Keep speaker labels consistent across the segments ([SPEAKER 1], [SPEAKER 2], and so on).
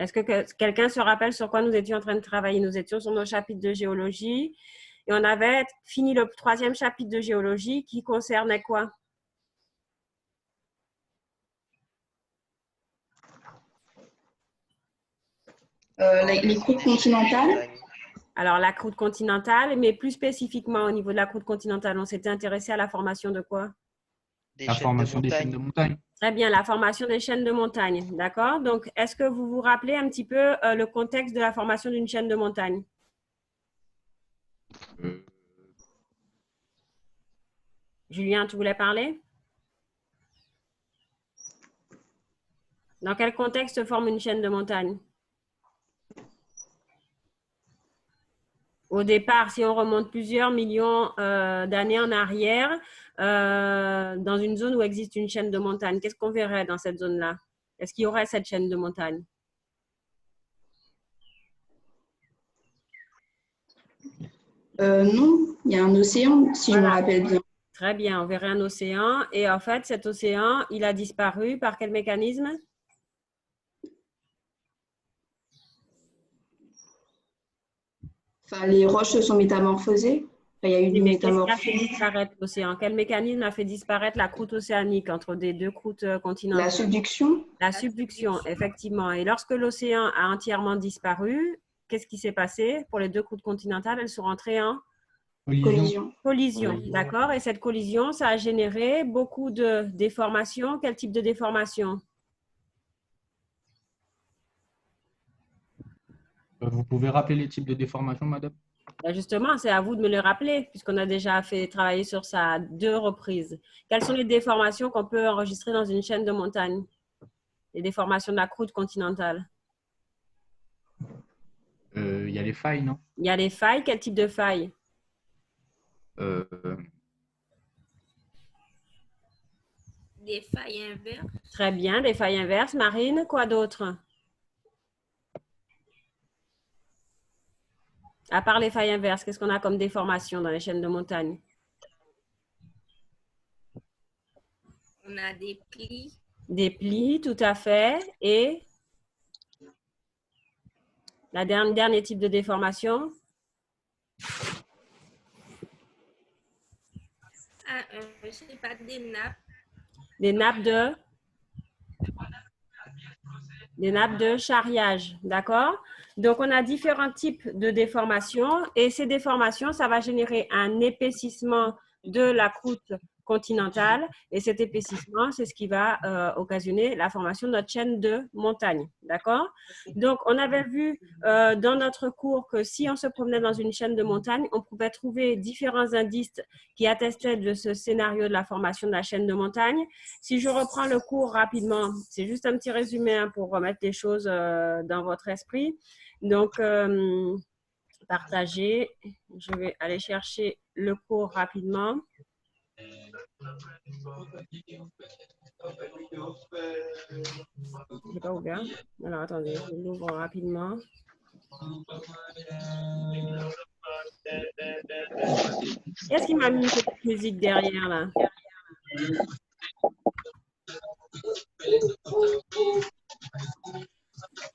[SPEAKER 1] Est-ce que quelqu'un se rappelle sur quoi nous étions en train de travailler? Nous étions sur nos chapitres de géologie et on avait fini le troisième chapitre de géologie qui concernait quoi?
[SPEAKER 2] Les croûtes continentales.
[SPEAKER 1] Alors, la croûte continentale, mais plus spécifiquement au niveau de la croûte continentale, on s'était intéressé à la formation de quoi?
[SPEAKER 3] La formation des chaînes de montagne.
[SPEAKER 1] Très bien, la formation des chaînes de montagne, d'accord? Donc, est-ce que vous vous rappelez un petit peu le contexte de la formation d'une chaîne de montagne? Julien, tu voulais parler? Dans quel contexte se forme une chaîne de montagne? Au départ, si on remonte plusieurs millions d'années en arrière, dans une zone où existe une chaîne de montagne, qu'est-ce qu'on verrait dans cette zone-là? Est-ce qu'il y aurait cette chaîne de montagne?
[SPEAKER 2] Non, il y a un océan, si je me rappelle bien.
[SPEAKER 1] Très bien, on verrait un océan. Et en fait, cet océan, il a disparu par quel mécanisme?
[SPEAKER 2] Enfin, les roches se sont métamorphosées. Enfin, il y a eu une
[SPEAKER 1] Mais qu'est-ce qui a
[SPEAKER 2] métamorphose.
[SPEAKER 1] fait disparaître l'océan? Quel mécanisme a fait disparaître la croûte océanique entre des deux croûtes continentales?
[SPEAKER 2] La subduction.
[SPEAKER 1] La subduction, effectivement. Et lorsque l'océan a entièrement disparu, qu'est-ce qui s'est passé? Pour les deux croûtes continentales, elles sont rentrées en collision. D'accord? Et cette collision, ça a généré beaucoup de déformations. Quel type de déformation?
[SPEAKER 3] Vous pouvez rappeler les types de déformations, madame?
[SPEAKER 1] Justement, c'est à vous de me le rappeler, puisqu'on a déjà fait travailler sur ça à 2 reprises. Quelles sont les déformations qu'on peut enregistrer dans une chaîne de montagne? Les déformations de la croûte continentale.
[SPEAKER 3] Il y a les failles, non?
[SPEAKER 1] Il y a les failles. Quel type de failles?
[SPEAKER 4] Des failles inverses.
[SPEAKER 1] Très bien, des failles inverses. Marine, quoi d'autre? À part les failles inverses, qu'est-ce qu'on a comme déformation dans les chaînes de montagne?
[SPEAKER 4] On a des plis.
[SPEAKER 1] Des plis, tout à fait. Et la dernier type de déformation?
[SPEAKER 4] Je ne sais pas, des nappes.
[SPEAKER 1] Des nappes de charriage, d'accord? Donc, on a différents types de déformations et ces déformations, ça va générer un épaississement de la croûte continentale et cet épaississement, c'est ce qui va occasionner la formation de notre chaîne de montagne, d'accord? Donc, on avait vu dans notre cours que si on se promenait dans une chaîne de montagne, on pouvait trouver différents indices qui attestaient de ce scénario de la formation de la chaîne de montagne. Si je reprends le cours rapidement, c'est juste un petit résumé pour remettre les choses dans votre esprit. Donc, partager. Je vais aller chercher le cours rapidement. Je n'ai pas ouvert. Alors, attendez, je l'ouvre rapidement. Qu'est-ce qui m'a mis une petite musique derrière, là?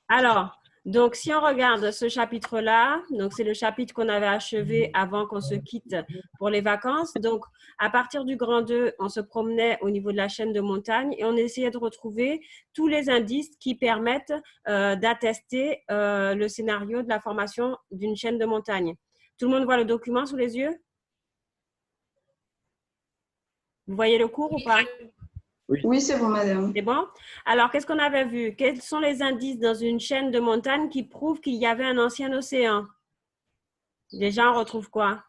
[SPEAKER 1] Alors, donc, si on regarde ce chapitre-là, donc c'est le chapitre qu'on avait achevé avant qu'on se quitte pour les vacances. Donc, à partir du grand 2, on se promenait au niveau de la chaîne de montagne et on essayait de retrouver tous les indices qui permettent d'attester le scénario de la formation d'une chaîne de montagne. Tout le monde voit le document sous les yeux? Vous voyez le cours ou pas?
[SPEAKER 2] Oui, c'est bon, madame.
[SPEAKER 1] C'est bon? Alors, qu'est-ce qu'on avait vu? Quels sont les indices dans une chaîne de montagne qui prouvent qu'il y avait un ancien océan? Déjà, on retrouve quoi?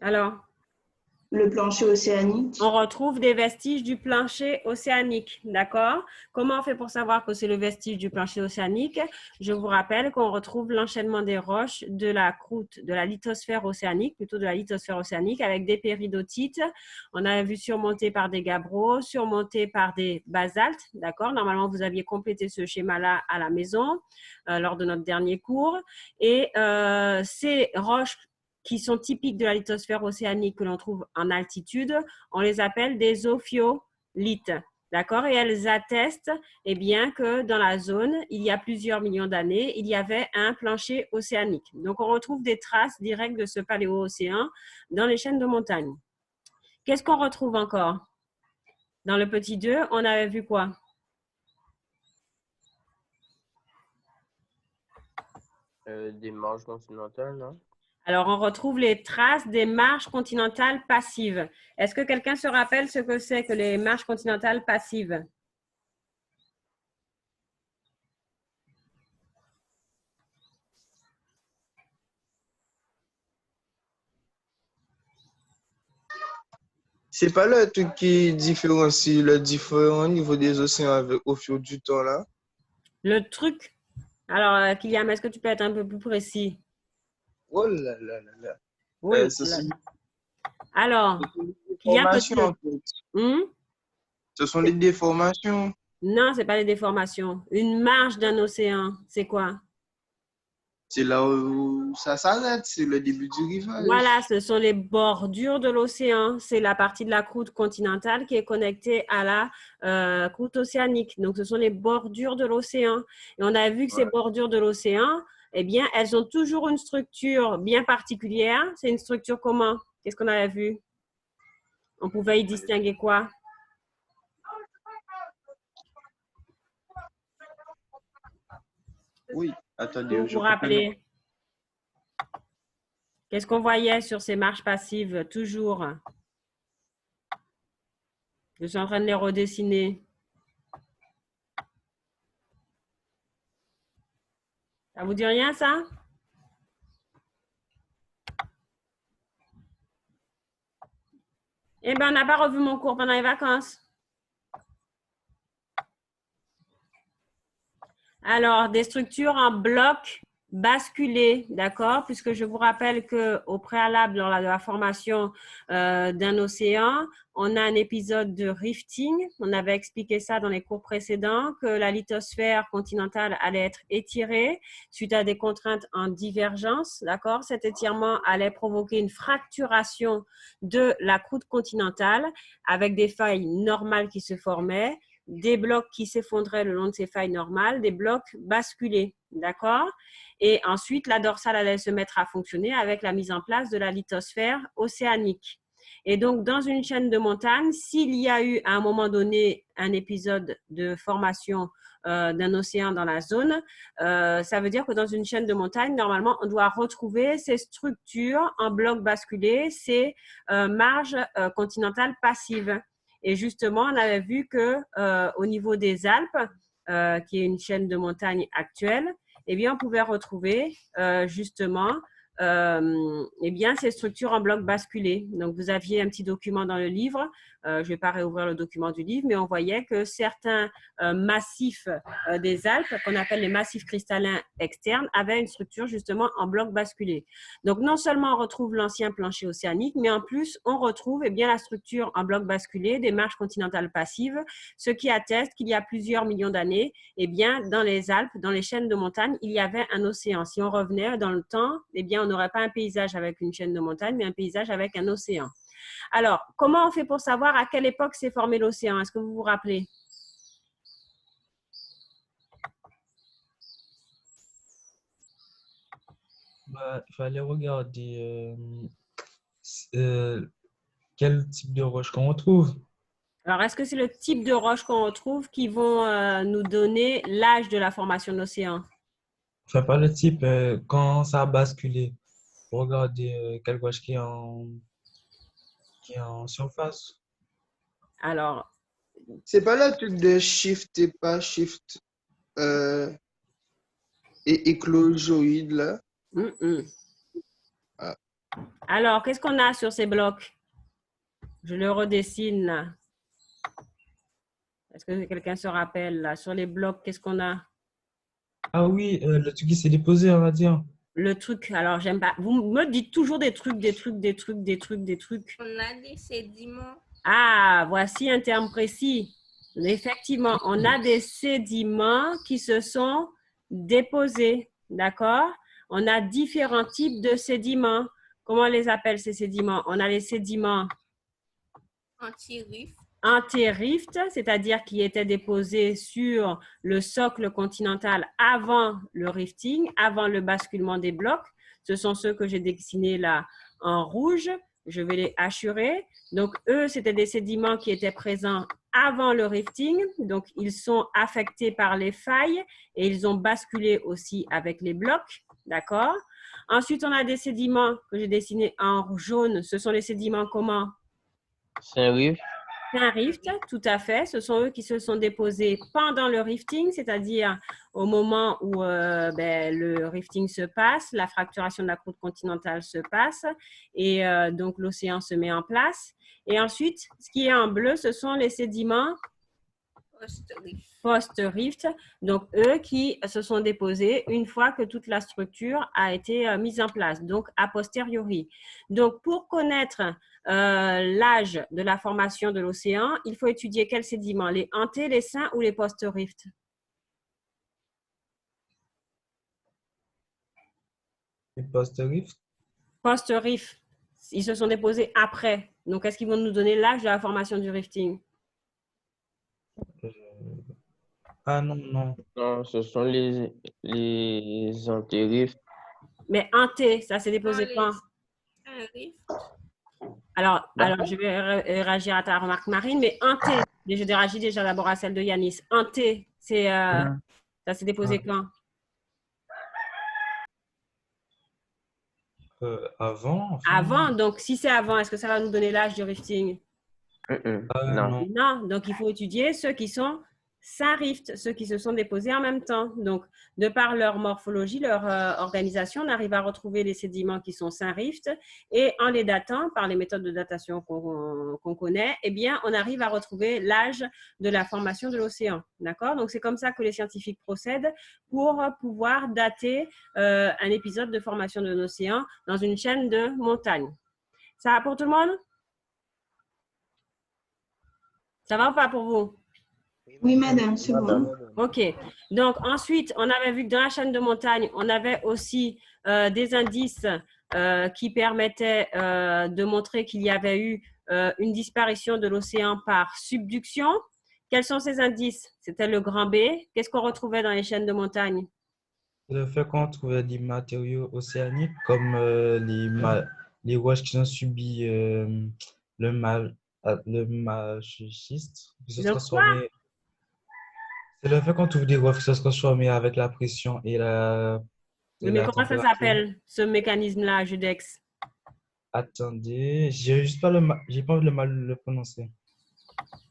[SPEAKER 1] Alors?
[SPEAKER 2] Le plancher océanique.
[SPEAKER 1] On retrouve des vestiges du plancher océanique, d'accord? Comment on fait pour savoir que c'est le vestige du plancher océanique? Je vous rappelle qu'on retrouve l'enchaînement des roches de la croûte, de la lithosphère océanique, plutôt de la lithosphère océanique, avec des péridotites. On a vu surmontés par des gabbros, surmontés par des basaltes, d'accord? Normalement, vous aviez complété ce schéma-là à la maison lors de notre dernier cours. Et ces roches qui sont typiques de la lithosphère océanique que l'on trouve en altitude, on les appelle des ophiolithes. D'accord? Et elles attestent eh bien, que dans la zone, il y a plusieurs millions d'années, il y avait un plancher océanique. Donc, on retrouve des traces directes de ce paléo-océan dans les chaînes de montagnes. Qu'est-ce qu'on retrouve encore? Dans le petit 2, on avait vu quoi?
[SPEAKER 5] Des marges continentales, non?
[SPEAKER 1] Alors, on retrouve les traces des marges continentales passives. Est-ce que quelqu'un se rappelle ce que c'est que les marges continentales passives?
[SPEAKER 6] C'est pas le truc qui différencie le différent niveau des océans avec, au fil du temps, là?
[SPEAKER 1] Le truc. Alors, Kylian, est-ce que tu peux être un peu plus précis?
[SPEAKER 6] Oh là là là là.
[SPEAKER 1] Oui.
[SPEAKER 6] Ce sont
[SPEAKER 1] Alors,
[SPEAKER 6] des
[SPEAKER 1] Kylian,
[SPEAKER 6] déformations, en fait. Ce sont les déformations.
[SPEAKER 1] Non, ce n'est pas les déformations. Une marge d'un océan, c'est quoi?
[SPEAKER 6] C'est là où ça s'arrête, c'est le début du rivage.
[SPEAKER 1] Voilà, ce sont les bordures de l'océan. C'est la partie de la croûte continentale qui est connectée à la croûte océanique. Donc, ce sont les bordures de l'océan. Et on a vu que ces bordures de l'océan, eh bien, elles ont toujours une structure bien particulière. C'est une structure comment? Qu'est-ce qu'on avait vu? On pouvait y distinguer quoi?
[SPEAKER 6] Oui, attendez.
[SPEAKER 1] Vous vous rappelez? Qu'est-ce qu'on voyait sur ces marches passives? Toujours. Je suis en train de les redessiner. Ça vous dit rien, ça? Eh bien, on n'a pas revu mon cours pendant les vacances. Alors, des structures en blocs basculés, d'accord? Puisque je vous rappelle qu'au préalable, lors de la formation d'un océan, on a un épisode de rifting. On avait expliqué ça dans les cours précédents, que la lithosphère continentale allait être étirée suite à des contraintes en divergence, d'accord? Cet étirement allait provoquer une fracturation de la croûte continentale avec des failles normales qui se formaient, des blocs qui s'effondraient le long de ces failles normales, des blocs basculés, d'accord? Et ensuite, la dorsale allait se mettre à fonctionner avec la mise en place de la lithosphère océanique. Et donc, dans une chaîne de montagne, s'il y a eu à un moment donné un épisode de formation d'un océan dans la zone, ça veut dire que dans une chaîne de montagne, normalement, on doit retrouver ces structures en blocs basculés, ces marges continentales passives. Et justement, on avait vu qu'au niveau des Alpes, qui est une chaîne de montagne actuelle, eh bien, on pouvait retrouver justement eh bien, ces structures en blocs basculés. Donc, vous aviez un petit document dans le livre. Je ne vais pas réouvrir le document du livre, mais on voyait que certains massifs des Alpes, qu'on appelle les massifs cristallins externes, avaient une structure justement en blocs basculés. Donc, non seulement on retrouve l'ancien plancher océanique, mais en plus, on retrouve eh bien, la structure en blocs basculés des marges continentales passives, ce qui atteste qu'il y a plusieurs millions d'années, eh bien, dans les Alpes, dans les chaînes de montagnes, il y avait un océan. Si on revenait dans le temps, eh bien, on n'aurait pas un paysage avec une chaîne de montagne, mais un paysage avec un océan. Alors, comment on fait pour savoir à quelle époque s'est formé l'océan? Est-ce que vous vous rappelez?
[SPEAKER 7] Bah, il fallait regarder quel type de roche qu'on retrouve.
[SPEAKER 1] Alors, est-ce que c'est le type de roche qu'on retrouve qui vont nous donner l'âge de la formation de l'océan?
[SPEAKER 7] Enfin, pas le type, quand ça a basculé, regarder quelle roche qui est en surface.
[SPEAKER 1] Alors,
[SPEAKER 6] c'est pas le truc de shift et pas shift et éclosioïde, là?
[SPEAKER 1] Ah. Alors, qu'est-ce qu'on a sur ces blocs? Je le redessine là. Est-ce que quelqu'un se rappelle là? Sur les blocs, qu'est-ce qu'on a?
[SPEAKER 7] Ah oui, le truc qui s'est déposé, on va dire.
[SPEAKER 1] Le truc, alors j'aime pas. Vous me dites toujours des trucs.
[SPEAKER 4] On a des sédiments.
[SPEAKER 1] Ah, voici un terme précis. Effectivement, on a des sédiments qui se sont déposés, d'accord? On a différents types de sédiments, Comment on les appelle ces sédiments? On a les sédiments
[SPEAKER 4] Anti-rift.
[SPEAKER 1] anti-rift, c'est-à-dire qui étaient déposés sur le socle continental avant le rifting, avant le basculement des blocs. Ce sont ceux que j'ai dessinés là en rouge. Je vais les hachurer. Donc, eux, c'était des sédiments qui étaient présents avant le rifting. Donc, ils sont affectés par les failles et ils ont basculé aussi avec les blocs. D'accord? Ensuite, on a des sédiments que j'ai dessinés en jaune. Ce sont les sédiments comment?
[SPEAKER 5] C'est un rift.
[SPEAKER 1] C'est un rift, tout à fait. Ce sont eux qui se sont déposés pendant le rifting, c'est-à-dire au moment où le rifting se passe, la fracturation de la croûte continentale se passe et donc l'océan se met en place. Et ensuite, ce qui est en bleu, ce sont les sédiments post-rift, donc eux qui se sont déposés une fois que toute la structure a été mise en place, donc a posteriori. Donc, pour connaître l'âge de la formation de l'océan, il faut étudier quels sédiments, les anté, les sains ou les post-rift?
[SPEAKER 7] Les post-rift?
[SPEAKER 1] Post-rift, ils se sont déposés après. Donc, est-ce qu'ils vont nous donner l'âge de la formation du rifting?
[SPEAKER 7] Ah non, non.
[SPEAKER 5] Non, ce sont les anti-rifts.
[SPEAKER 1] Mais anté, ça s'est déposé quand?
[SPEAKER 4] Un rift.
[SPEAKER 1] Alors, je vais réagir à ta remarque, Marine, mais anté, je réagis déjà d'abord à celle de Yanis. Anté, ça s'est déposé quand?
[SPEAKER 7] Avant? Enfin,
[SPEAKER 1] Avant, donc si c'est avant, est-ce que ça va nous donner l'âge du rifting?
[SPEAKER 5] Non.
[SPEAKER 1] Non, donc il faut étudier ceux qui sont saint-rift, ceux qui se sont déposés en même temps. Donc, de par leur morphologie, leur organisation, on arrive à retrouver les sédiments qui sont saint-rift et en les datant par les méthodes de datation qu'on connaît, eh bien, on arrive à retrouver l'âge de la formation de l'océan. D'accord? Donc, c'est comme ça que les scientifiques procèdent pour pouvoir dater un épisode de formation de l'océan dans une chaîne de montagnes. Ça va pour tout le monde? Ça va ou pas pour vous?
[SPEAKER 2] Oui, madame, c'est bon.
[SPEAKER 1] OK. Donc, ensuite, on avait vu que dans la chaîne de montagne, on avait aussi des indices qui permettaient de montrer qu'il y avait eu une disparition de l'océan par subduction. Quels sont ces indices? C'était le grand B. Qu'est-ce qu'on retrouvait dans les chaînes de montagne?
[SPEAKER 7] le fait qu'on trouvait des matériaux océaniques comme les roches qui ont subi le schiste, qui se
[SPEAKER 1] Le quoi?
[SPEAKER 7] transformaient. C'est le fait qu'on trouve des roches qui se transforment avec la pression et la
[SPEAKER 1] Mais comment ça
[SPEAKER 7] température.
[SPEAKER 1] s'appelle, ce mécanisme-là, Judex?
[SPEAKER 7] Attendez, j'ai pas envie de mal le prononcer.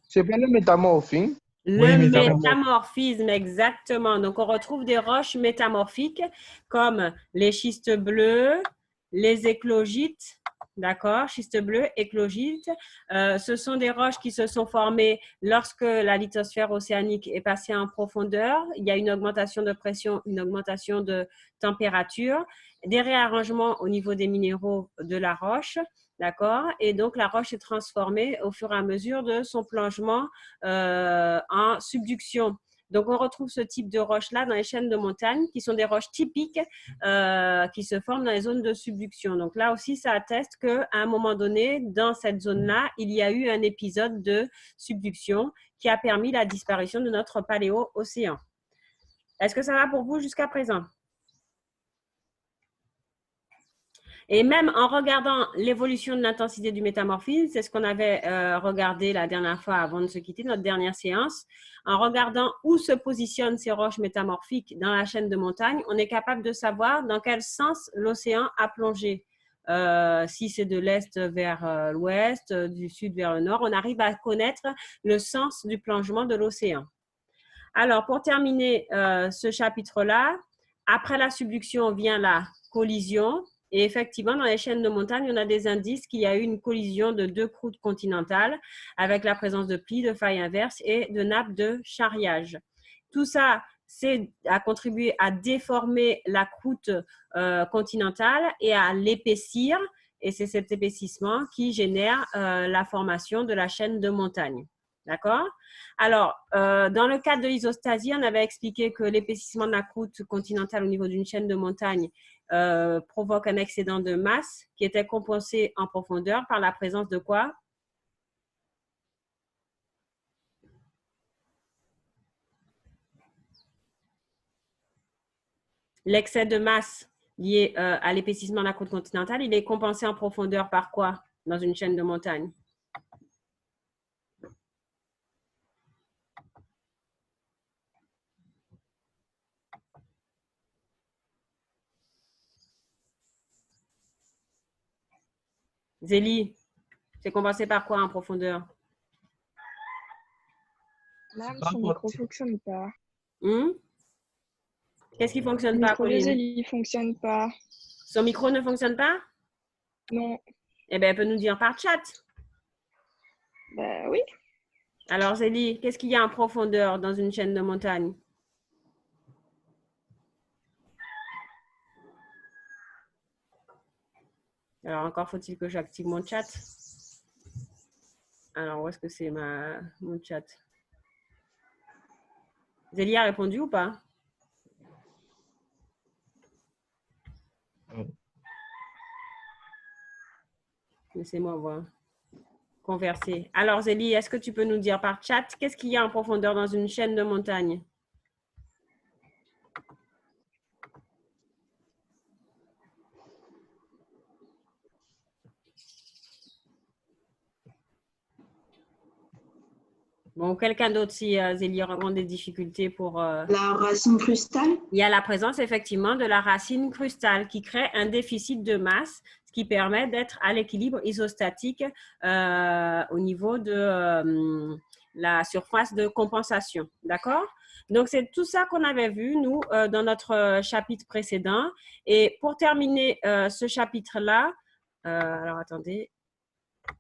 [SPEAKER 6] C'est pas le métamorphine?
[SPEAKER 1] Le
[SPEAKER 7] Oui,
[SPEAKER 1] métamorphisme, exactement. Donc, on retrouve des roches métamorphiques comme les schistes bleus, les éclogites, d'accord, schistes bleus, éclogites. Ce sont des roches qui se sont formées lorsque la lithosphère océanique est passée en profondeur. Il y a une augmentation de pression, une augmentation de température, des réarrangements au niveau des minéraux de la roche. D'accord? Et donc, la roche est transformée au fur et à mesure de son plongement en subduction. Donc, on retrouve ce type de roches-là dans les chaînes de montagne qui sont des roches typiques qui se forment dans les zones de subduction. Donc, là aussi, ça atteste qu'à un moment donné, dans cette zone-là, il y a eu un épisode de subduction qui a permis la disparition de notre paléo-océan. Est-ce que ça va pour vous jusqu'à présent? Et même en regardant l'évolution de l'intensité du métamorphisme, c'est ce qu'on avait regardé la dernière fois avant de se quitter, notre dernière séance. En regardant où se positionnent ces roches métamorphiques dans la chaîne de montagne, on est capable de savoir dans quel sens l'océan a plongé. Si c'est de l'est vers l'ouest, du sud vers le nord, on arrive à connaître le sens du plongement de l'océan. Alors, pour terminer ce chapitre-là, après la subduction vient la collision. Et effectivement, dans les chaînes de montagne, on a des indices qu'il y a eu une collision de deux croûtes continentales avec la présence de plis, de failles inverses et de nappes de charriage. Tout ça, a contribué à déformer la croûte continentale et à l'épaissir. Et c'est cet épaississement qui génère la formation de la chaîne de montagne. D'accord? Alors, dans le cadre de l'isostasie, on avait expliqué que l'épaississement de la croûte continentale au niveau d'une chaîne de montagne provoque un excédent de masse qui était compensé en profondeur par la présence de quoi? L'excès de masse lié à l'épaississement de la croûte continentale, il est compensé en profondeur par quoi dans une chaîne de montagne? Zélie, c'est compensé par quoi en profondeur?
[SPEAKER 8] Madame,
[SPEAKER 7] Par
[SPEAKER 8] son
[SPEAKER 7] rapport-
[SPEAKER 8] micro fonctionne pas.
[SPEAKER 1] Qu'est-ce qui ne
[SPEAKER 8] Le
[SPEAKER 1] fonctionne pas,
[SPEAKER 8] micro de
[SPEAKER 1] Colline?
[SPEAKER 8] Zélie fonctionne pas.
[SPEAKER 1] Son micro ne fonctionne pas?
[SPEAKER 8] Non.
[SPEAKER 1] Eh bien, elle peut nous dire par chat.
[SPEAKER 8] Bah oui.
[SPEAKER 1] Alors, Zélie, qu'est-ce qu'il y a en profondeur dans une chaîne de montagne? Alors, encore faut-il que j'active mon chat. Alors, où est-ce que c'est mon chat? Zélie a répondu ou pas? Laissez-moi voir. Converser. Alors, Zélie, est-ce que tu peux nous dire par chat, qu'est-ce qu'il y a en profondeur dans une chaîne de montagne? Bon, quelqu'un d'autre, si Zélie rencontre des difficultés pour…
[SPEAKER 2] La racine crustale?
[SPEAKER 1] Il y a la présence, effectivement, de la racine crustale qui crée un déficit de masse, ce qui permet d'être à l'équilibre isostatique au niveau de la surface de compensation. D'accord? Donc, c'est tout ça qu'on avait vu, nous, dans notre chapitre précédent. Et pour terminer ce chapitre-là, alors attendez,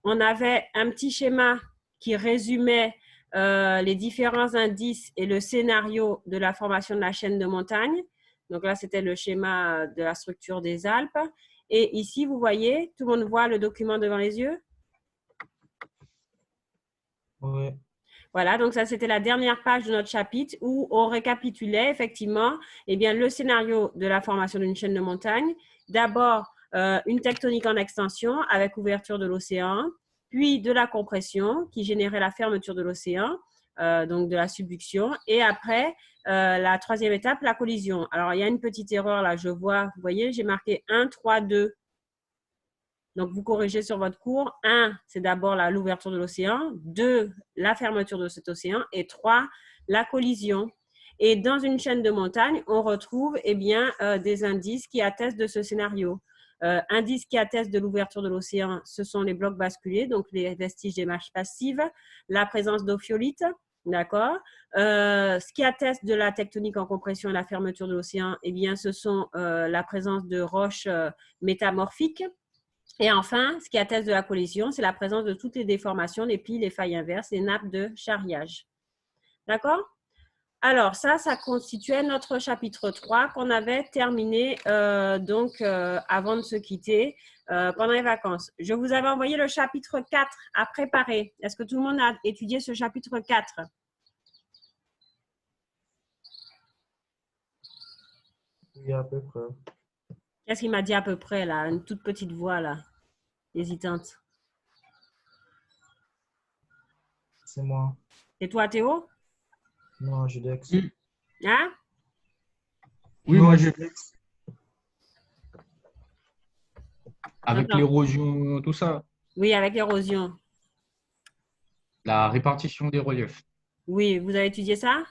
[SPEAKER 1] on avait un petit schéma qui résumait les différents indices et le scénario de la formation de la chaîne de montagne. Donc là, c'était le schéma de la structure des Alpes. Et ici, vous voyez, tout le monde voit le document devant les yeux?
[SPEAKER 7] Oui.
[SPEAKER 1] Voilà, donc ça, c'était la dernière page de notre chapitre où on récapitulait effectivement eh bien, le scénario de la formation d'une chaîne de montagne. D'abord, une tectonique en extension avec ouverture de l'océan, puis de la compression qui générait la fermeture de l'océan, donc de la subduction. Et après, la troisième étape, la collision. Alors, il y a une petite erreur là, je vois, vous voyez, j'ai marqué 1, 3, 2. Donc, vous corrigez sur votre cours. 1, c'est d'abord l'ouverture de l'océan. 2, la fermeture de cet océan. Et 3, la collision. Et dans une chaîne de montagne, on retrouve eh bien, des indices qui attestent de ce scénario. Indices qui attestent de l'ouverture de l'océan, ce sont les blocs basculés, donc les vestiges des marches passives, la présence d'ophiolites, d'accord. Ce qui atteste de la tectonique en compression et la fermeture de l'océan, eh bien, ce sont la présence de roches métamorphiques. Et enfin, ce qui atteste de la collision, c'est la présence de toutes les déformations, les plis, les failles inverses, les nappes de charriage. D'accord? Alors, ça constituait notre chapitre 3 qu'on avait terminé avant de se quitter pendant les vacances. Je vous avais envoyé le chapitre 4 à préparer. Est-ce que tout le monde a étudié ce chapitre 4?
[SPEAKER 7] Oui, à peu près.
[SPEAKER 1] Qu'est-ce qu'il m'a dit à peu près, là? Une toute petite voix, là, hésitante.
[SPEAKER 7] C'est moi.
[SPEAKER 1] C'est toi, Théo?
[SPEAKER 7] Non, Judex.
[SPEAKER 1] Hein?
[SPEAKER 3] Oui,
[SPEAKER 7] Non,
[SPEAKER 3] moi,
[SPEAKER 7] Judex.
[SPEAKER 3] avec
[SPEAKER 1] Attends.
[SPEAKER 3] l'érosion, tout ça,
[SPEAKER 1] Oui, avec l'érosion.
[SPEAKER 3] la répartition des reliefs.
[SPEAKER 1] Oui, vous avez étudié ça?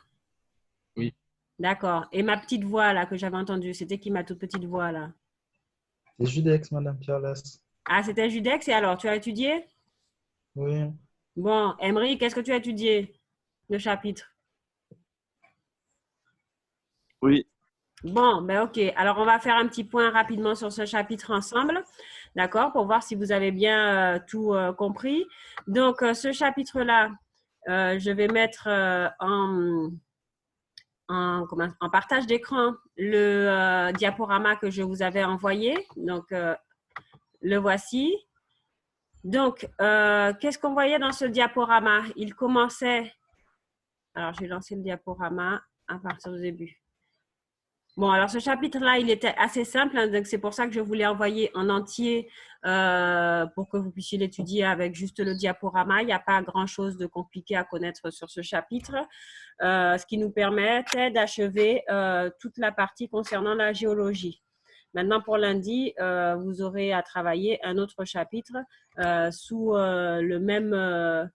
[SPEAKER 3] Oui.
[SPEAKER 1] D'accord. Et ma petite voix, là, que j'avais entendue, c'était qui ma toute petite voix, là?
[SPEAKER 7] C'est Judex, Madame Charles.
[SPEAKER 1] Ah, c'était Judex. Et alors, tu as étudié?
[SPEAKER 7] Oui.
[SPEAKER 1] Bon, Emery, qu'est-ce que tu as étudié? Le chapitre.
[SPEAKER 9] Oui.
[SPEAKER 1] Bon, ben ok. Alors, on va faire un petit point rapidement sur ce chapitre ensemble, d'accord, pour voir si vous avez bien tout compris. Donc, ce chapitre-là, je vais mettre en partage d'écran le diaporama que je vous avais envoyé. Donc, le voici. Donc, qu'est-ce qu'on voyait dans ce diaporama? Il commençait... Alors, je vais lancer le diaporama à partir du début. Bon, alors ce chapitre-là, il était assez simple, hein, donc c'est pour ça que je voulais envoyer en entier pour que vous puissiez l'étudier avec juste le diaporama. Il n'y a pas grand-chose de compliqué à connaître sur ce chapitre, ce qui nous permettait d'achever toute la partie concernant la géologie. Maintenant, pour lundi, vous aurez à travailler un autre chapitre sous le même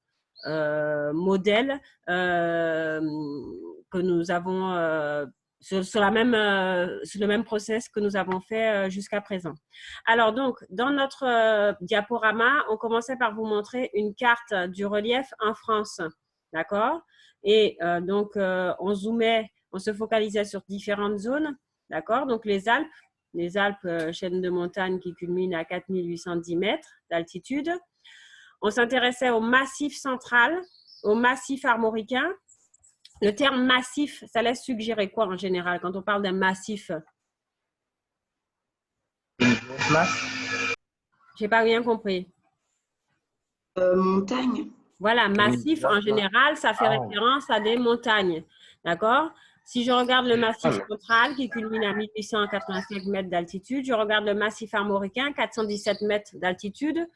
[SPEAKER 1] modèle que nous avons sur le même process que nous avons fait jusqu'à présent. Alors donc, dans notre diaporama, on commençait par vous montrer une carte du relief en France, d'accord? Et donc, on zoomait, on se focalisait sur différentes zones, d'accord? Donc, les Alpes, chaîne de montagne qui culmine à 4810 mètres d'altitude. On s'intéressait au massif central, au massif armoricain. Le terme massif, ça laisse suggérer quoi en général quand on parle d'un massif? Je n'ai pas bien compris.
[SPEAKER 2] Montagne.
[SPEAKER 1] Voilà, massif en général, ça fait référence à des montagnes. D'accord? Si je regarde le massif central qui culmine à 1885 mètres d'altitude, je regarde le massif armoricain, 417 mètres d'altitude.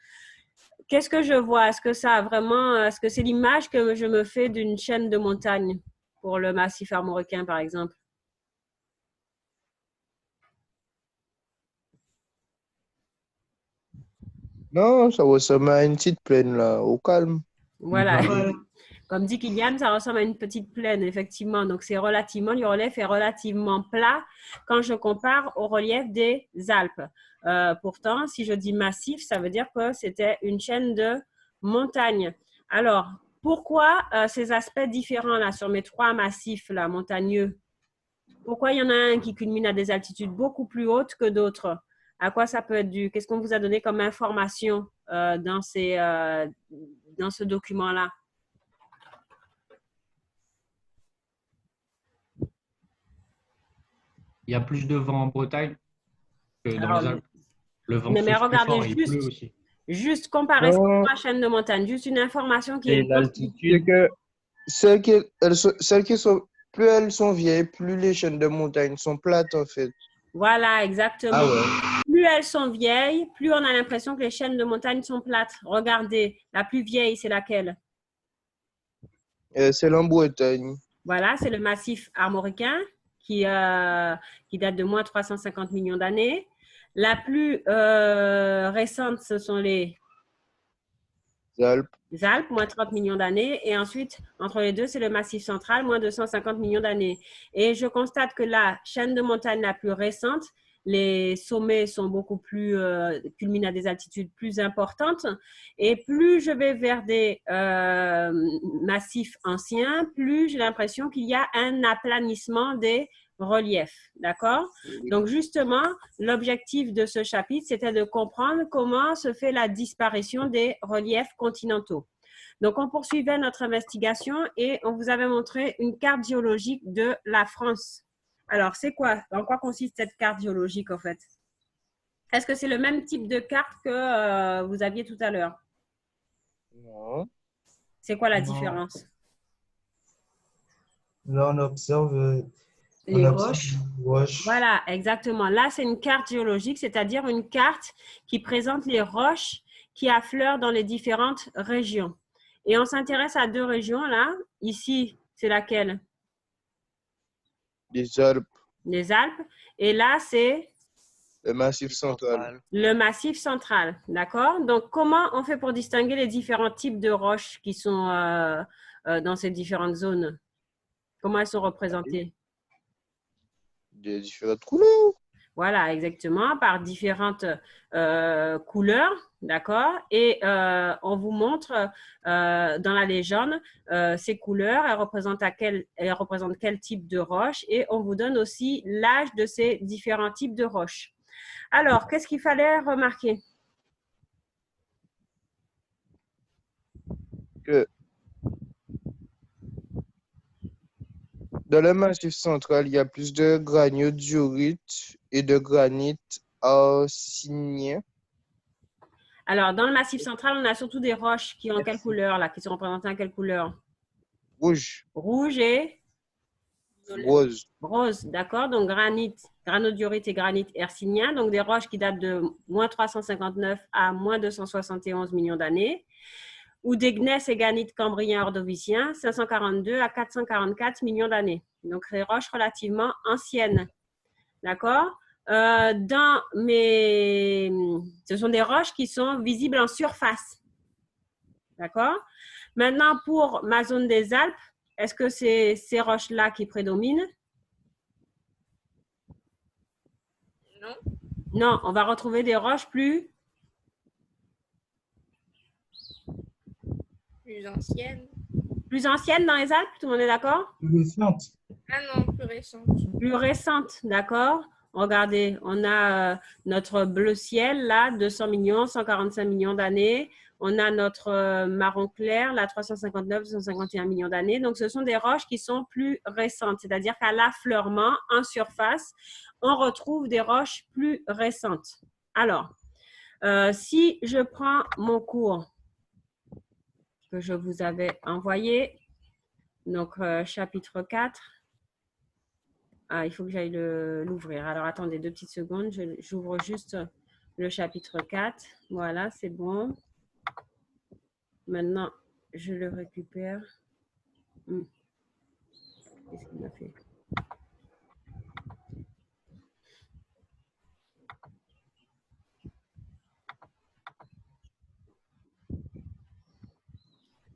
[SPEAKER 1] Qu'est-ce que je vois? Est-ce que ça a vraiment, est-ce que c'est l'image que je me fais d'une chaîne de montagnes pour le massif armoricain, par exemple?
[SPEAKER 6] Non, ça ressemble à une petite plaine là, au calme.
[SPEAKER 1] Voilà.
[SPEAKER 2] Voilà.
[SPEAKER 1] Comme dit Kylian, ça ressemble à une petite plaine, effectivement. Donc, c'est relativement, le relief est relativement plat quand je compare au relief des Alpes. Pourtant, si je dis massif, ça veut dire que c'était une chaîne de montagnes. Alors, pourquoi ces aspects différents là sur mes trois massifs là, montagneux? Pourquoi il y en a un qui culmine à des altitudes beaucoup plus hautes que d'autres? À quoi ça peut être dû? Qu'est-ce qu'on vous a donné comme information dans ce document-là?
[SPEAKER 3] Il y a plus de vent en Bretagne que dans
[SPEAKER 1] Alors,
[SPEAKER 3] les Alpes. Le vent
[SPEAKER 1] mais
[SPEAKER 3] souffle plus
[SPEAKER 1] regardez
[SPEAKER 3] fort et il pleut aussi.
[SPEAKER 1] juste comparer ces
[SPEAKER 6] Non.
[SPEAKER 1] trois chaînes de montagne, juste une information qui
[SPEAKER 7] Et
[SPEAKER 1] est
[SPEAKER 7] l'altitude.
[SPEAKER 6] C'est que celles qui sont, plus elles sont vieilles, plus les chaînes de montagne sont plates en fait.
[SPEAKER 1] Voilà, exactement.
[SPEAKER 6] Ah ouais.
[SPEAKER 1] Plus elles sont vieilles, plus on a l'impression que les chaînes de montagne sont plates. Regardez, la plus vieille, c'est laquelle?
[SPEAKER 6] C'est en Bretagne.
[SPEAKER 1] Voilà, c'est le massif armoricain qui date de moins 350 millions d'années. La plus récente, ce sont les
[SPEAKER 6] Alpes.
[SPEAKER 1] Alpes, moins 30 millions d'années. Et ensuite, entre les deux, c'est le Massif central, moins 250 millions d'années. Et je constate que la chaîne de montagne la plus récente, les sommets sont beaucoup plus, culminent à des altitudes plus importantes. Et plus je vais vers des massifs anciens, plus j'ai l'impression qu'il y a un aplanissement des reliefs. D'accord? Donc, justement, l'objectif de ce chapitre, c'était de comprendre comment se fait la disparition des reliefs continentaux. Donc, on poursuivait notre investigation et on vous avait montré une carte géologique de la France. Alors, c'est quoi? En quoi consiste cette carte géologique, en fait? Est-ce que c'est le même type de carte que vous aviez tout à l'heure?
[SPEAKER 6] Non.
[SPEAKER 1] C'est quoi la
[SPEAKER 7] Non.
[SPEAKER 1] différence?
[SPEAKER 7] Là, on observe
[SPEAKER 2] Les roches.
[SPEAKER 7] roches.
[SPEAKER 1] Voilà, exactement. Là, c'est une carte géologique, c'est-à-dire une carte qui présente les roches qui affleurent dans les différentes régions. Et on s'intéresse à deux régions, là. Ici, c'est laquelle?
[SPEAKER 6] Les Alpes.
[SPEAKER 1] Les Alpes. Et là, c'est
[SPEAKER 6] Le massif central.
[SPEAKER 1] le Massif central. D'accord? Donc, comment on fait pour distinguer les différents types de roches qui sont dans ces différentes zones? Comment elles sont représentées?
[SPEAKER 6] Des différentes couleurs.
[SPEAKER 1] Voilà, exactement, par différentes couleurs, d'accord? Et on vous montre dans la légende ces couleurs, elles représentent quel type de roche et on vous donne aussi l'âge de ces différents types de roches. Alors, qu'est-ce qu'il fallait remarquer?
[SPEAKER 6] Que dans le massif central, il y a plus de granit diorite et de granit arsénien.
[SPEAKER 1] Alors, dans le Massif central, on a surtout des roches qui ont quelle couleur, là, qui sont représentées en quelle couleur?
[SPEAKER 6] Rouge,
[SPEAKER 1] Rouge et
[SPEAKER 6] rose.
[SPEAKER 1] rose, d'accord? Donc, granodiorite et granite hercynien, donc des roches qui datent de moins 359 à moins 271 millions d'années, ou des gneiss et granites cambriens ordoviciens, 542 à 444 millions d'années. Donc, des roches relativement anciennes, d'accord? Ce sont des roches qui sont visibles en surface, d'accord? Maintenant, pour ma zone des Alpes, est-ce que c'est ces roches-là qui prédominent?
[SPEAKER 4] Non.
[SPEAKER 1] Non, on va retrouver des roches plus
[SPEAKER 4] Plus ancienne.
[SPEAKER 1] dans les Alpes, tout le monde est d'accord?
[SPEAKER 7] Plus récente.
[SPEAKER 4] Ah non, plus récente.
[SPEAKER 1] Plus récentes, d'accord? Regardez, on a notre bleu ciel, là, 200 millions, 145 millions d'années. On a notre marron clair, là, 359, 251 millions d'années. Donc, ce sont des roches qui sont plus récentes, c'est-à-dire qu'à l'affleurement, en surface, on retrouve des roches plus récentes. Alors, si je prends mon cours que je vous avais envoyé, donc chapitre 4, il faut que j'aille l'ouvrir. Alors, attendez 2 petites secondes, j'ouvre juste le chapitre 4. Voilà, c'est bon. Maintenant, je le récupère. Qu'est-ce qu'il m'a fait?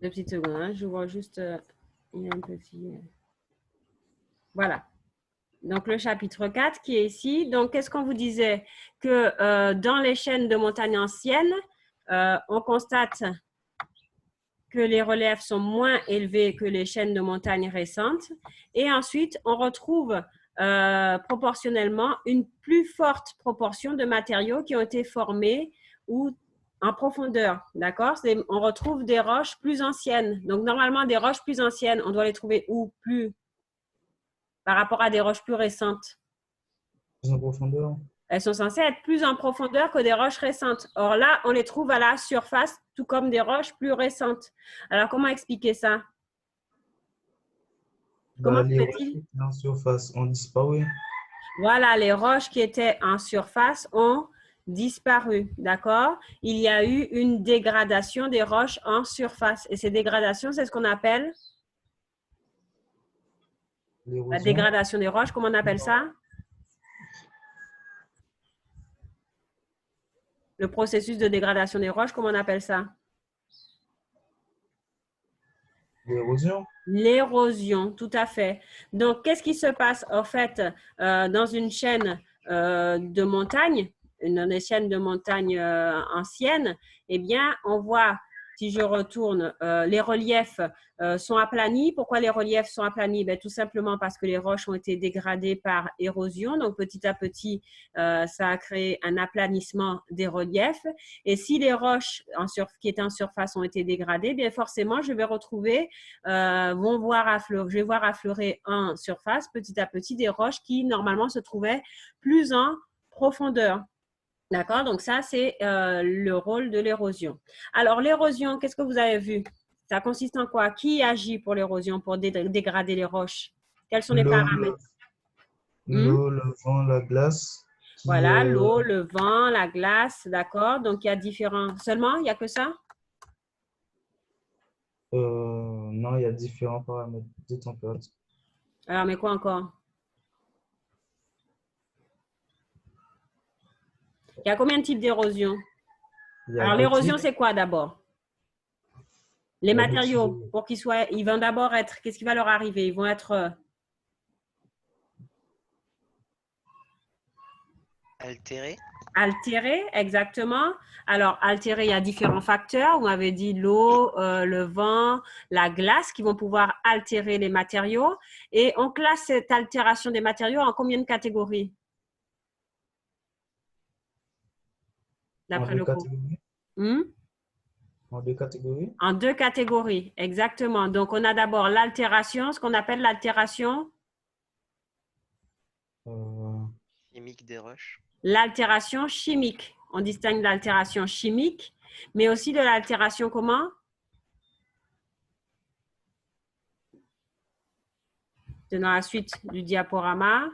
[SPEAKER 1] Deux petites secondes, hein. J'ouvre juste. Il y a un petit. Voilà. Donc, le chapitre 4 qui est ici. Donc, qu'est-ce qu'on vous disait? Que dans les chaînes de montagnes anciennes, on constate que les reliefs sont moins élevés que les chaînes de montagnes récentes. Et ensuite, on retrouve proportionnellement une plus forte proportion de matériaux qui ont été formés ou en profondeur, d'accord? On retrouve des roches plus anciennes. Donc, normalement, des roches plus anciennes, on doit les trouver où? Plus par rapport à des roches plus récentes.
[SPEAKER 7] Plus en profondeur.
[SPEAKER 1] Elles sont censées être plus en profondeur que des roches récentes. Or là, on les trouve à la surface, tout comme des roches plus récentes. Alors, comment expliquer ça? Comment
[SPEAKER 7] Les roches
[SPEAKER 1] fait-il?
[SPEAKER 7] qui étaient en surface ont disparu.
[SPEAKER 1] Voilà, les roches qui étaient en surface ont disparu, d'accord? Il y a eu une dégradation des roches en surface. Et ces dégradations, c'est ce qu'on appelle la dégradation des roches. Comment on appelle ça? Le processus de dégradation des roches, comment on appelle ça?
[SPEAKER 7] L'érosion.
[SPEAKER 1] L'érosion, tout à fait. Donc, qu'est-ce qui se passe en fait dans une chaîne de montagne, une chaîne de montagne ancienne? Eh bien, on voit, si je retourne, les reliefs sont aplanis. Pourquoi les reliefs sont aplanis? Tout simplement parce que les roches ont été dégradées par érosion. Donc, petit à petit, ça a créé un aplanissement des reliefs. Et si les roches qui étaient en surface ont été dégradées, bien forcément, je vais retrouver, je vais voir affleurer en surface, petit à petit, des roches qui, normalement, se trouvaient plus en profondeur. D'accord? Donc, ça, c'est le rôle de l'érosion. Alors, l'érosion, qu'est-ce que vous avez vu? Ça consiste en quoi? Qui agit pour l'érosion, pour dégrader les roches? Quels sont les paramètres?
[SPEAKER 7] L'eau, le vent, la glace.
[SPEAKER 1] Voilà, l'eau, le vent, la glace, d'accord? Donc, il y a différents… Seulement, il n'y a que ça?
[SPEAKER 7] Non, il y a différents paramètres de température.
[SPEAKER 1] Alors, mais quoi encore? Il y a combien de types d'érosion? Alors, l'érosion, c'est quoi d'abord? Les matériaux, pour qu'ils soient… Ils vont d'abord être… Qu'est-ce qui va leur arriver? Ils vont être…
[SPEAKER 9] Altérés.
[SPEAKER 1] Altérés, exactement. Alors, altérés, il y a différents facteurs. Vous m'avez dit l'eau, le vent, la glace qui vont pouvoir altérer les matériaux. Et on classe cette altération des matériaux en combien de catégories? D'après le cours.
[SPEAKER 7] En 2 catégories?
[SPEAKER 1] En 2 catégories, exactement. Donc, on a d'abord l'altération, ce qu'on appelle l'altération
[SPEAKER 9] chimique des roches.
[SPEAKER 1] L'altération chimique. On distingue l'altération chimique mais aussi de l'altération comment? Dans la suite du diaporama.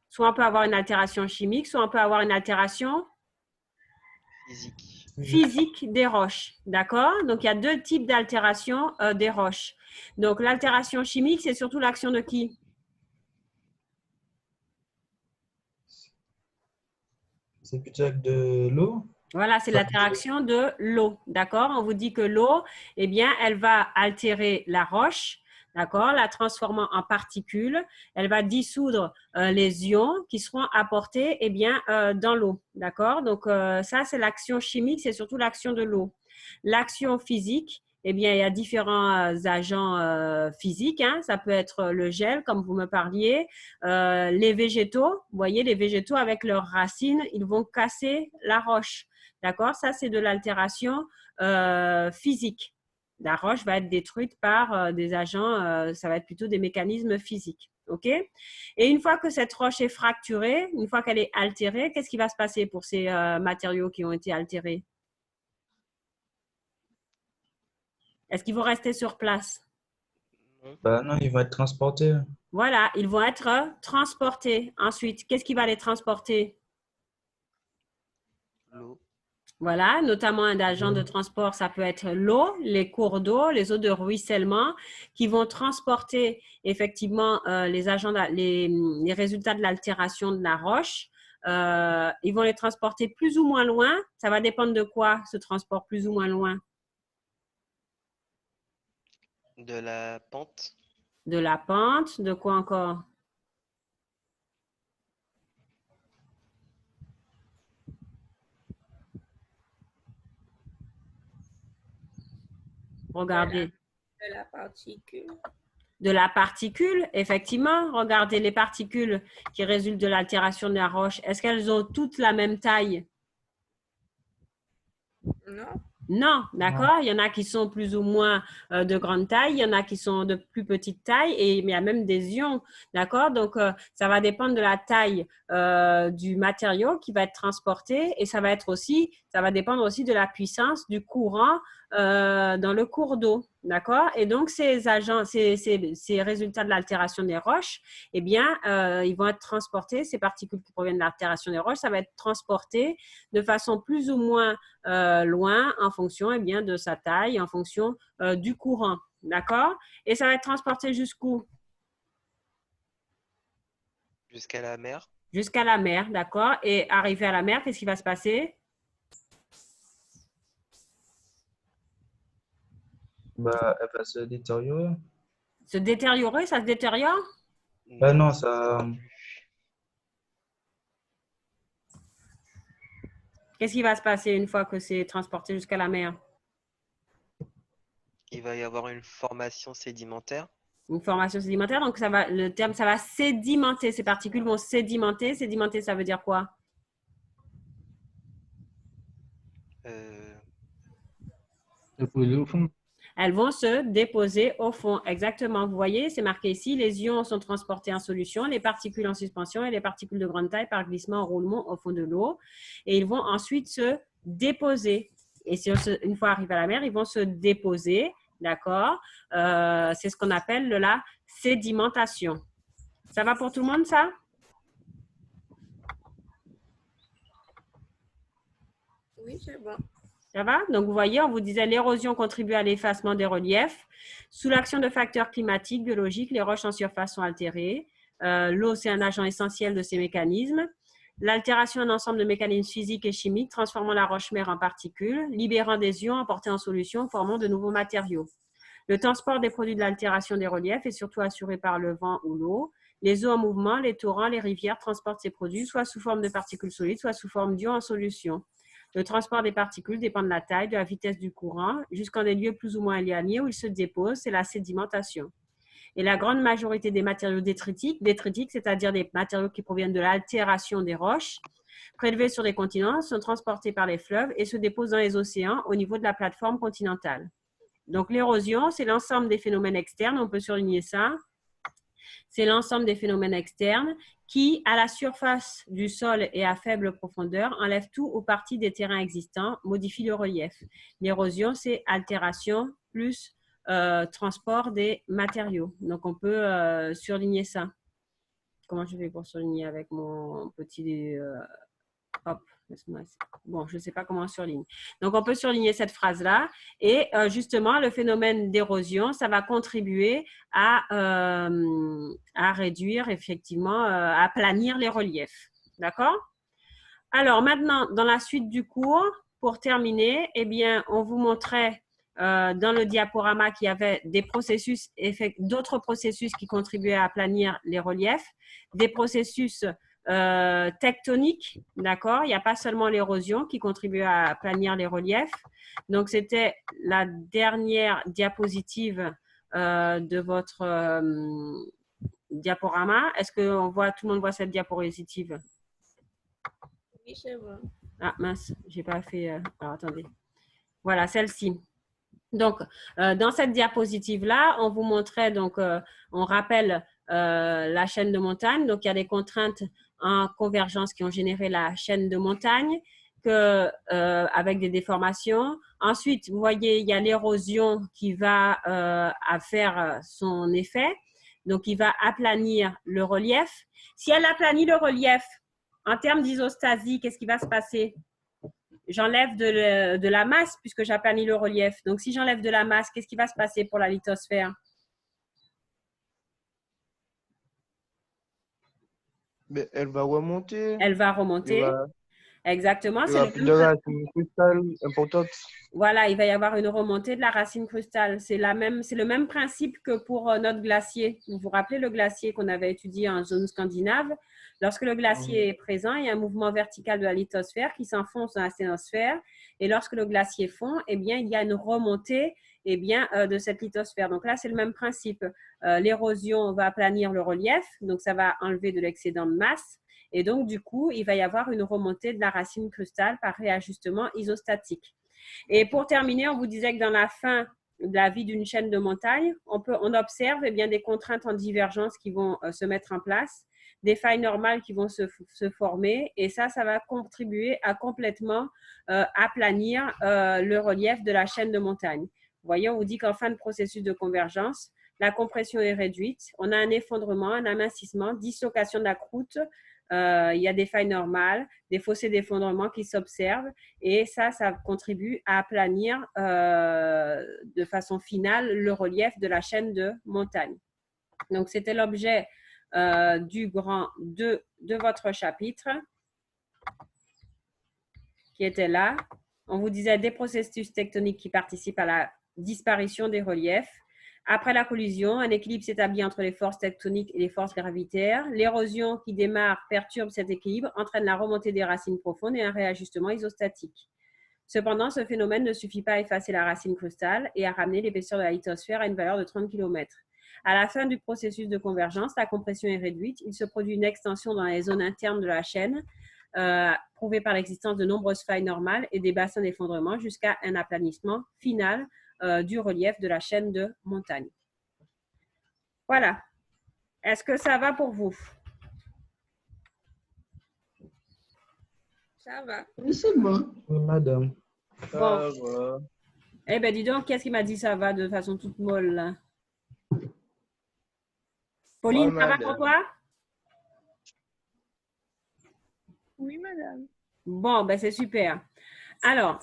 [SPEAKER 1] Soit on peut avoir une altération chimique, soit on peut avoir une altération physique des roches. D'accord? Donc, il y a deux types d'altération des roches. Donc, l'altération chimique, c'est surtout l'action de qui?
[SPEAKER 7] C'est plutôt avec de l'eau?
[SPEAKER 1] Voilà, c'est l'interaction de l'eau. D'accord? On vous dit que l'eau, eh bien, elle va altérer la roche. D'accord, la transformant en particules. Elle va dissoudre les ions qui seront apportés eh bien, dans l'eau. D'accord, donc ça, c'est l'action chimique, c'est surtout l'action de l'eau. L'action physique, eh bien, il y a différents agents physiques. Hein. Ça peut être le gel, comme vous me parliez. Les végétaux, vous voyez, les végétaux avec leurs racines, ils vont casser la roche. D'accord, ça, c'est de l'altération physique. La roche va être détruite par des agents, ça va être plutôt des mécanismes physiques. OK? Et une fois que cette roche est fracturée, une fois qu'elle est altérée, qu'est-ce qui va se passer pour ces matériaux qui ont été altérés? Est-ce qu'ils vont rester sur place?
[SPEAKER 7] Bah non, ils vont être transportés.
[SPEAKER 1] Voilà, ils vont être transportés. Ensuite, qu'est-ce qui va les transporter?
[SPEAKER 9] L'eau.
[SPEAKER 1] Voilà, notamment un agent de transport, ça peut être l'eau, les cours d'eau, les eaux de ruissellement qui vont transporter effectivement les résultats de l'altération de la roche. Ils vont les transporter plus ou moins loin. Ça va dépendre de quoi, ce transport plus ou moins loin?
[SPEAKER 9] De la pente.
[SPEAKER 1] De la pente, de quoi encore? Regardez.
[SPEAKER 4] De la particule.
[SPEAKER 1] De la particule, effectivement. Regardez les particules qui résultent de l'altération de la roche. Est-ce qu'elles ont toutes la même taille?
[SPEAKER 4] Non.
[SPEAKER 1] Non, d'accord. Il y en a qui sont plus ou moins de grande taille, il y en a qui sont de plus petite taille et il y a même des ions, d'accord. Donc, ça va dépendre de la taille du matériau qui va être transporté et ça va dépendre aussi de la puissance du courant dans le cours d'eau, d'accord. Et donc, ces résultats de l'altération des roches, eh bien, ils vont être transportés, ces particules qui proviennent de l'altération des roches, ça va être transporté de façon plus ou moins loin en fonction eh bien, de sa taille, en fonction du courant, d'accord. Et ça va être transporté jusqu'où?
[SPEAKER 9] Jusqu'à la mer.
[SPEAKER 1] Jusqu'à la mer, d'accord. Et arrivé à la mer, qu'est-ce qui va se passer?
[SPEAKER 7] Bah, elle va se détériorer.
[SPEAKER 1] Se détériorer, ça se détériore?
[SPEAKER 7] Bah non, ça...
[SPEAKER 1] Qu'est-ce qui va se passer une fois que c'est transporté jusqu'à la mer?
[SPEAKER 9] Il va y avoir une formation sédimentaire.
[SPEAKER 1] Une formation sédimentaire, donc ça va sédimenter. Ces particules vont sédimenter. Sédimenter, ça veut dire quoi?
[SPEAKER 3] Déposer au fond.
[SPEAKER 1] Elles vont se déposer au fond. Exactement. Vous voyez, c'est marqué ici. Les ions sont transportés en solution, les particules en suspension et les particules de grande taille par glissement ou roulement au fond de l'eau. Et ils vont ensuite se déposer. Et une fois arrivés à la mer, ils vont se déposer. D'accord? C'est ce qu'on appelle la sédimentation. Ça va pour tout le monde, ça?
[SPEAKER 4] Oui, c'est bon.
[SPEAKER 1] Ça va? Donc, vous voyez, on vous disait l'érosion contribue à l'effacement des reliefs. Sous l'action de facteurs climatiques, biologiques, les roches en surface sont altérées. L'eau, c'est un agent essentiel de ces mécanismes. L'altération d'un ensemble de mécanismes physiques et chimiques transformant la roche-mère en particules, libérant des ions apportés en solution, formant de nouveaux matériaux. Le transport des produits de l'altération des reliefs est surtout assuré par le vent ou l'eau. Les eaux en mouvement, les torrents, les rivières transportent ces produits soit sous forme de particules solides, soit sous forme d'ions en solution. Le transport des particules dépend de la taille, de la vitesse du courant, jusqu'en des lieux plus ou moins éloignés où ils se déposent, c'est la sédimentation. Et la grande majorité des matériaux détritiques, c'est-à-dire des matériaux qui proviennent de l'altération des roches, prélevés sur les continents, sont transportés par les fleuves et se déposent dans les océans au niveau de la plateforme continentale. Donc l'érosion, c'est l'ensemble des phénomènes externes, on peut surligner ça, c'est l'ensemble des phénomènes externes qui, à la surface du sol et à faible profondeur, enlèvent tout aux parties des terrains existants, modifient le relief. L'érosion, c'est altération plus transport des matériaux. Donc, on peut surligner ça. Comment je fais pour surligner avec mon petit... hop, bon, je ne sais pas comment on surligne. Donc, on peut surligner cette phrase-là. Et justement, le phénomène d'érosion, ça va contribuer à réduire, effectivement, à aplanir les reliefs. D'accord? Alors, maintenant, dans la suite du cours, pour terminer, eh bien, on vous montrait dans le diaporama qu'il y avait des processus, d'autres processus qui contribuaient à aplanir les reliefs, des processus tectoniques, d'accord? Il n'y a pas seulement l'érosion qui contribue à aplanir les reliefs. Donc, c'était la dernière diapositive de votre diaporama. Est-ce que tout le monde voit cette diapositive?
[SPEAKER 4] Oui, c'est bon.
[SPEAKER 1] Ah mince, j'ai pas fait... alors, attendez. Voilà, celle-ci. Donc, dans cette diapositive-là, on vous montrait, donc, on rappelle la chaîne de montagne. Donc, il y a des contraintes en convergence qui ont généré la chaîne de montagne avec des déformations. Ensuite, vous voyez, il y a l'érosion qui va faire son effet. Donc, il va aplanir le relief. Si elle aplanit le relief, en termes d'isostasie, qu'est-ce qui va se passer? J'enlève de la masse puisque j'aplanis le relief. Donc, si j'enlève de la masse, qu'est-ce qui va se passer pour la lithosphère?
[SPEAKER 6] Mais elle va remonter.
[SPEAKER 1] Elle va remonter. Exactement.
[SPEAKER 6] Il y aura plus de racines crustales importantes.
[SPEAKER 1] Voilà, il va y avoir une remontée de la racine crustale. C'est le même principe que pour notre glacier. Vous vous rappelez le glacier qu'on avait étudié en zone scandinave? Lorsque le glacier est présent, il y a un mouvement vertical de la lithosphère qui s'enfonce dans la sténosphère. Et lorsque le glacier fond, eh bien, il y a une remontée de cette lithosphère. Donc là, c'est le même principe. L'érosion va aplanir le relief, donc ça va enlever de l'excédent de masse. Et donc, du coup, il va y avoir une remontée de la racine crustale par réajustement isostatique. Et pour terminer, on vous disait que dans la fin de la vie d'une chaîne de montagne, on observe des contraintes en divergence qui vont se mettre en place, des failles normales qui vont se former, et ça va contribuer à complètement aplanir le relief de la chaîne de montagne. Vous voyez, on vous dit qu'en fin de processus de convergence, la compression est réduite, on a un effondrement, un amincissement, dislocation de la croûte, il y a des failles normales, des fossés d'effondrement qui s'observent et ça contribue à aplanir de façon finale le relief de la chaîne de montagne. Donc, c'était l'objet du grand 2 de votre chapitre qui était là. On vous disait des processus tectoniques qui participent à la disparition des reliefs. Après la collision, un équilibre s'établit entre les forces tectoniques et les forces gravitaires. L'érosion qui démarre perturbe cet équilibre, entraîne la remontée des racines profondes et un réajustement isostatique. Cependant, ce phénomène ne suffit pas à effacer la racine crustale et à ramener l'épaisseur de la lithosphère à une valeur de 30 km. À la fin du processus de convergence, la compression est réduite. Il se produit une extension dans les zones internes de la chaîne, prouvée par l'existence de nombreuses failles normales et des bassins d'effondrement jusqu'à un aplanissement final du relief de la chaîne de montagne. Voilà. Est-ce que ça va pour vous?
[SPEAKER 4] Ça va.
[SPEAKER 2] Oui, c'est bon.
[SPEAKER 7] Oui, madame.
[SPEAKER 1] Bon. Eh bien, dis donc, qu'est-ce qui m'a dit ça va de façon toute molle là? Pauline, ça va pour toi?
[SPEAKER 8] Oui, madame.
[SPEAKER 1] Bon, ben c'est super. Alors,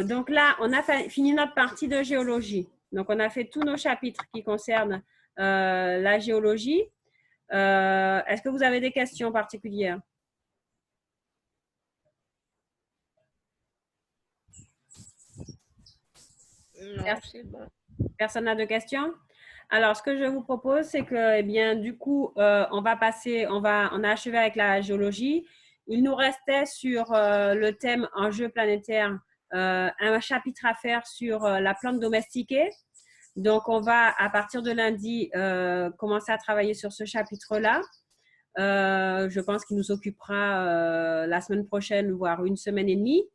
[SPEAKER 1] donc là, on a fini notre partie de géologie. Donc, on a fait tous nos chapitres qui concernent la géologie. Est-ce que vous avez des questions particulières?
[SPEAKER 4] Non, c'est bon.
[SPEAKER 1] Personne n'a de questions? Alors, ce que je vous propose, c'est que, eh bien, du coup, on a achevé avec la géologie. Il nous restait sur le thème enjeux planétaires un chapitre à faire sur la plante domestiquée. Donc, on va, à partir de lundi, commencer à travailler sur ce chapitre-là. Je pense qu'il nous occupera la semaine prochaine, voire une semaine et demie.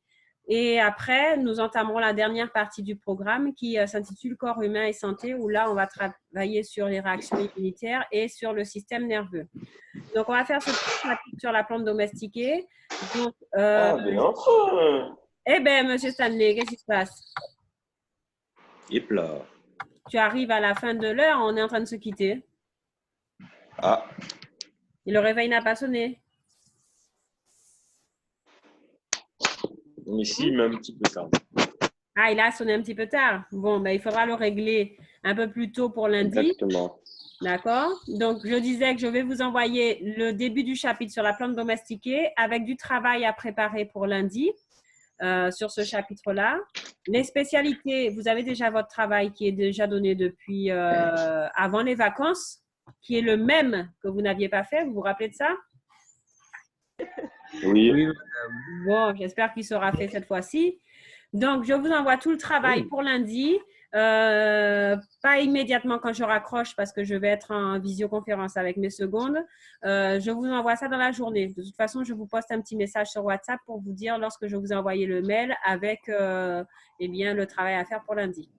[SPEAKER 1] Et après, nous entamerons la dernière partie du programme qui s'intitule Corps humain et santé, où là, on va travailler sur les réactions immunitaires et sur le système nerveux. Donc, on va faire ce chapitre sur la plante domestiquée. Donc, eh bien, monsieur Stanley, qu'est-ce qui se passe?
[SPEAKER 10] Yep là.
[SPEAKER 1] Tu arrives à la fin de l'heure, on est en train de se quitter.
[SPEAKER 10] Ah,
[SPEAKER 1] Et le réveil n'a pas sonné.
[SPEAKER 10] ici, même un petit peu tard.
[SPEAKER 1] Ah, il a sonné un petit peu tard. Bon, ben, il faudra le régler un peu plus tôt pour lundi.
[SPEAKER 10] Exactement.
[SPEAKER 1] D'accord? Donc, je disais que je vais vous envoyer le début du chapitre sur la plante domestiquée avec du travail à préparer pour lundi sur ce chapitre-là. Les spécialités, vous avez déjà votre travail qui est déjà donné depuis avant les vacances, qui est le même que vous n'aviez pas fait. Vous vous rappelez de ça?
[SPEAKER 10] Oui.
[SPEAKER 1] Bon, j'espère qu'il sera fait cette fois-ci. Donc, je vous envoie tout le travail pour lundi. Pas immédiatement quand je raccroche parce que je vais être en visioconférence avec mes secondes. Je vous envoie ça dans la journée. De toute façon, je vous poste un petit message sur WhatsApp pour vous dire lorsque je vous ai envoyé le mail avec eh bien, le travail à faire pour lundi.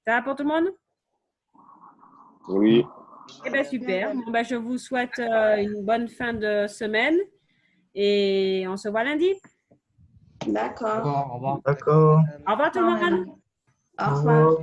[SPEAKER 1] Ça va pour tout le monde?
[SPEAKER 10] Oui.
[SPEAKER 1] Eh bien, super. Bon, ben, je vous souhaite une bonne fin de semaine et on se voit lundi.
[SPEAKER 2] D'accord.
[SPEAKER 3] Au revoir.
[SPEAKER 7] D'accord.
[SPEAKER 1] Au revoir tout le monde.
[SPEAKER 2] Au revoir.